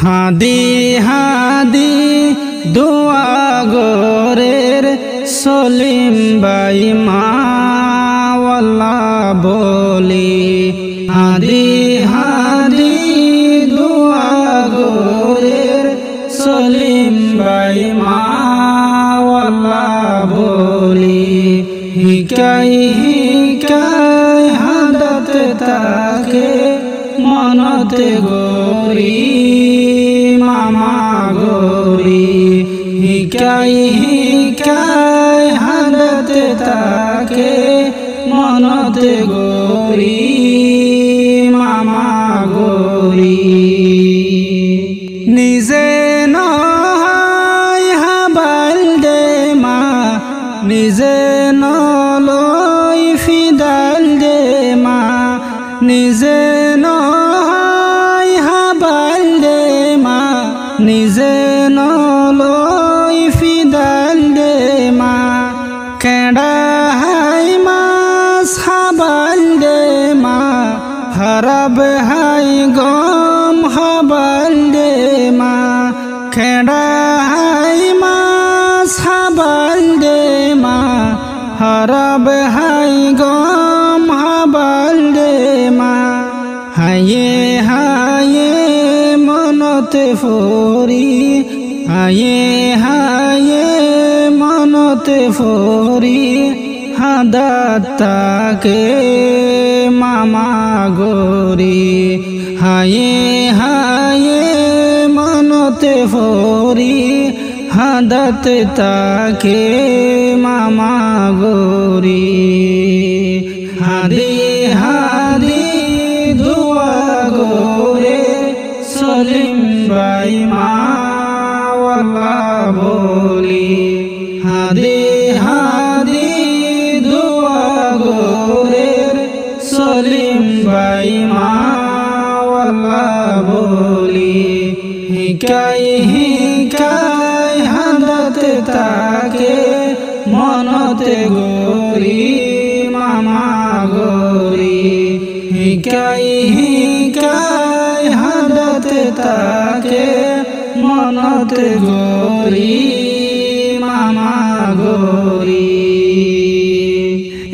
হাদি হাদি দোয়া গোরের সলিম বাই মাওয়াল্লা বলি হাদি হাদি দোয়া গোরের সলিম বাই মাওয়াল্লা বলি হিকাই হিকাই হাদত তাকে মনতে গোরি মামা গোরি হিকাই হিকাই হাদত তাকে মনতে গোরি মামা গোরি নিজে নয় হাবাল দে মা নিজে নলই ফিদাল দে মা নিজে নয় হাবাল দে মা নিজে নলই ফিদাল দে মা কেডা হাই মাস হাবাল দে মা হরব হাই গম হাবাল দে মা কেডা হাই মাস হাবাল দে মা হরব হাই গম হাবাল দে মা হায়ে হায়ে মনতে ফরি হায়ে হায়ে মনতে ফরি হাদাতাকে মামা গোরি হায়ে হায়ে মনতে ফরি হাদত তাকে মামা গোরি হাদি হাদি দোয়া গোরে সলিম বাই মাওয়াল্লা বলি হাদি হাদি দোয়া গোরে সলিম বাই মাওয়াল্লা বলি হিকাই হিকাই হাদত তাকে মনতে গোরি মামা গোরি হিকাই হিকাই হাদত তাকে মনতে গোরি মামা গোরি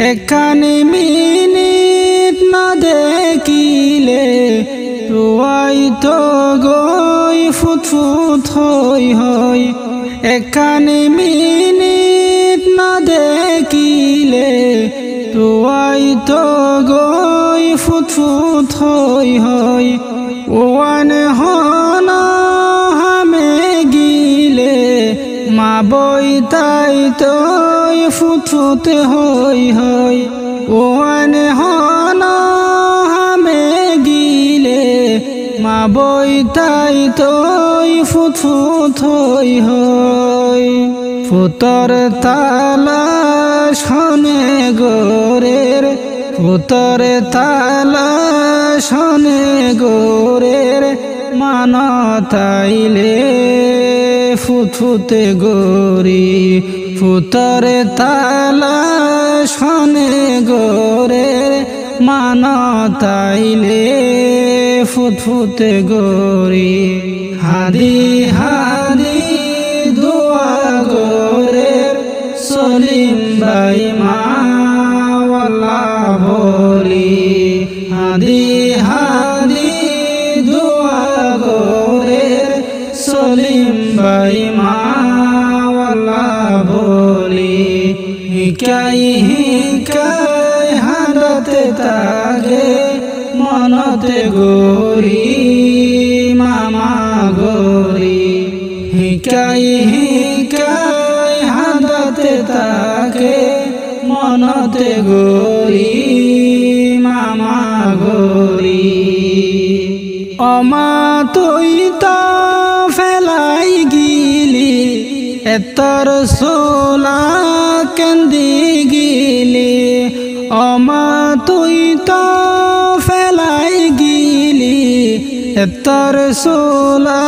এখানে মিনিট না দেখিলে তুই তো গই ফুটফুট হই হই এখানে মিনিট না দেখিলে তুই তো গই ফুটফুট হই হই ওয়ান হন হামে গিলে মা বই তাই তোই ফুটফুট হই হই ওয়ান হন হামে গিলে মা বই তাই তোই ফুটফুট হই হই ফুতর তালা শনে গোরের ফুতর তালা শনে গোরের মান তাইলে ফুটফুটে গোরি ফুতর তালা শনে গোরের মান তাইলে ফুটফুটে গোরি হাদি হাদি দোয়া গোরের সলিম বাই মাওয়াল্লা বলি হাদি হাদি দোয়া গোরের সলিম বাই মাওয়াল্লা বলি হিকাই হিকাই হাদত তাকে মনতে গোরি মামা গোরি হিকাই হিকাই হাদত তাকে মনতে গোরি মামা গোরি অমা তুই তো ফেলাই গিলি এতর সোলা কেন্দি গিলি অমা তুই তো ফেলাই গিলি এতর সোলা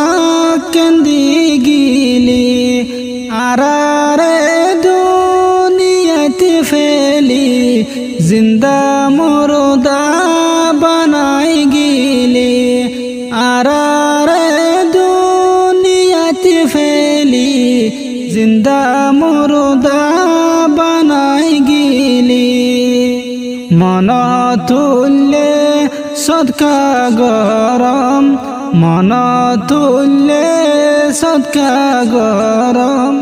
কেন্দি গিলি আরারে দুনিয়াতে ফেলি জিন্দা মুর্দা বানাই গিলি আরারে জিন্দা মুর্দা বানাই গিলি মন তুললে সদকা গরম মন তুললে সদকা গরম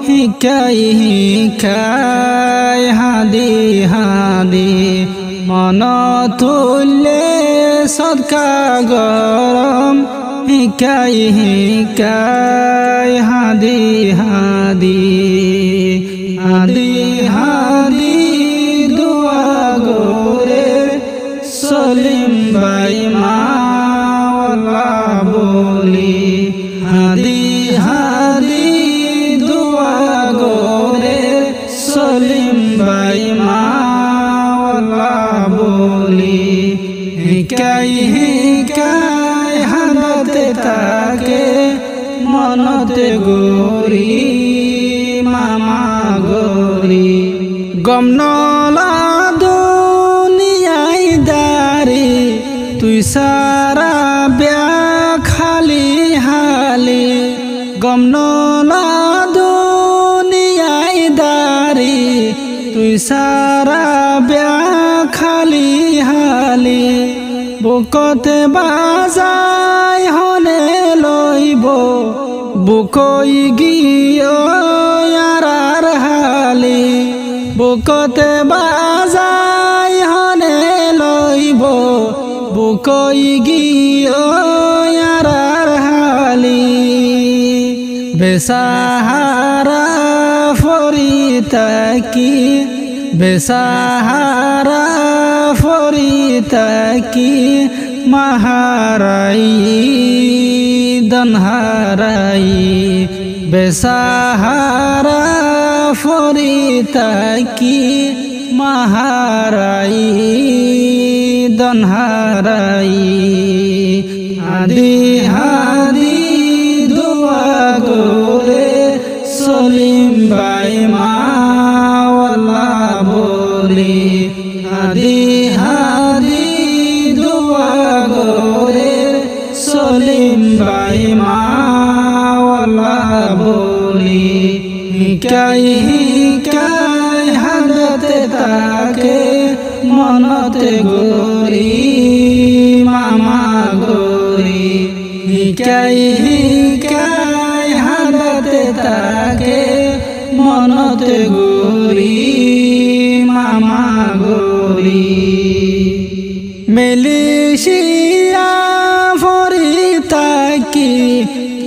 হিকাই হিকাই হাদি হাদি মন তুললে সদকা গরম হিকাই হিকাই হাদি হাদি হাদি হাদি দোয়া গোরে সলিম ভাই মাওলা বলি হাদি হাদি দোয়া গোরে সলিম ভাই মাওলা বলি হিকাই হিকাই হাদতে তাকে মনতে গোরি মামা গোরি গম নলা দুনিয়ায় দারি তুই সারা ব্যাগ খালি হালি গম নলা দুনিয়ায় দারি তুই সারা ব্যাগ খালি হালি বুকতে বাজাই হলে লইব বুকই গিয়ে আর হালি বুকতে বাজাই হলে লইব বুকই গিয়ে আর হালি বেসাহারা ফরিতাকি বেসাহারা ফরিতাকি মাহারাই দনহারাই বেসাহারা ফরিতাকি মাহারাই দনহারাই হাদি হাদি দোয়া গোরে সলিম ভাই মাওলা বলি হাদি হাদি দোয়া গোরে সলিম ভাই মাওলা বলি হিকাই হিকাই হাদতে তাকে মনতে গোরি মামা গোরি হিকাই হিকাই হাদতে তাকে মনতে গোরি মামা গোরি মেলিশিয়া ফরিতাকি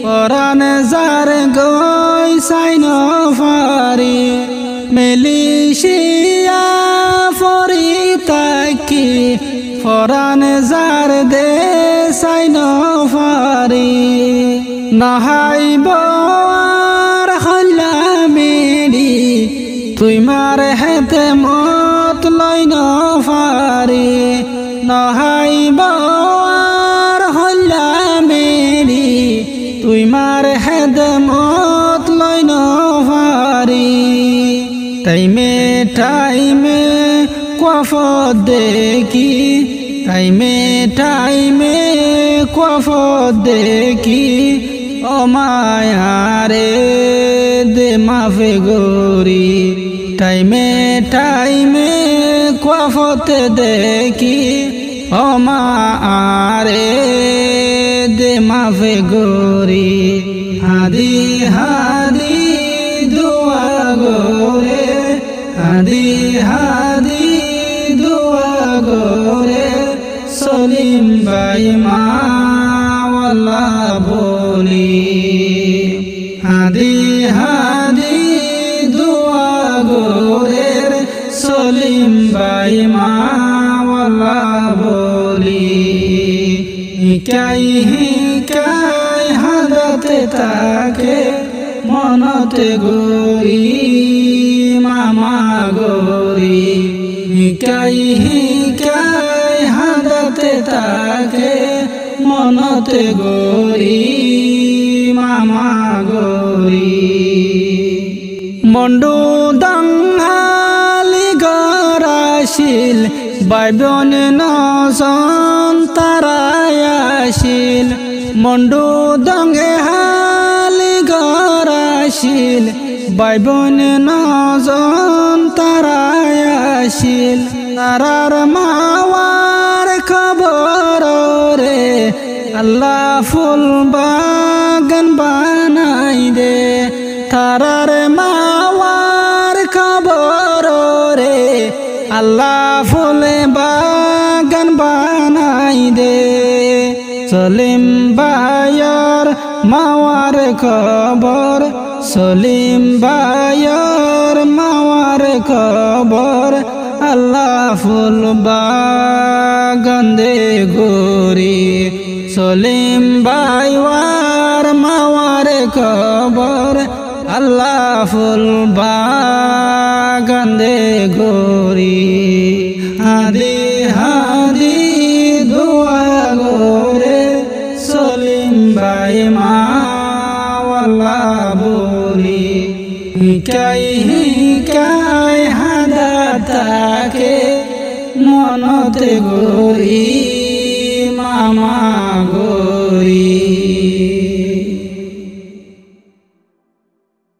পরাণ যার গই সাইন ফারি মেলিশিয়া ফরিতাকি পরাণ যার দে সাইন ফারি নহাইব আর হল্লা মেরি তুই মার হেতে মত লইন ফারি নহাইব আর হল্লা মেরি তুই মার হেতে মত লইন ফারি টাইমে কফত দেখি টাইমে কফত দেখি ও মায়ারে দে মাফে গোরি টাইমে কফত দেখি ও মায়ারে দে মাফে গোরি হাদি হাদি দোয়া গোরে হাদি হাদি দোয়া গোরে সলিম ভাই মাওলা বলি হাদি হাদি দোয়া গোরে সলিম ভাই মাওলা বলি হিকাই হিকাই হাদতে তাকে মনতে গোরি মামা গোরি হিকাই হিকাই হাদতে তাকে মনতে গোরি মামা গোরি মন্ডু দাঙ্গালি গরাশিল বাইবন নজন তারায়াশিল মন্ডু দঙ্গে হালি গরাশিল বাই বোন নজন তারাই আসিল তারার মাওয়ার খবর রে আল্লাহ ফুল বাগান বানাই দে তারার মাওয়ার খবর রে আল্লাহ ফুল বাগান বানাই দে সলিম ভাইয়ের মাওয়ার খবর সলিম ভাইয়ের মাওয়ার খবর আল্লাহ ফুল বাগান দে গোরি সলিম ভাইয়ার মাওয়ার খবর আল্লাহ ফুল বাগান দে গোরি হাদি হাদি দোয়া গোরে সলিম ভাই মাওয়াল্লা বলি হিকাই হাদা তাকে মনতে গোরি মামা গোরি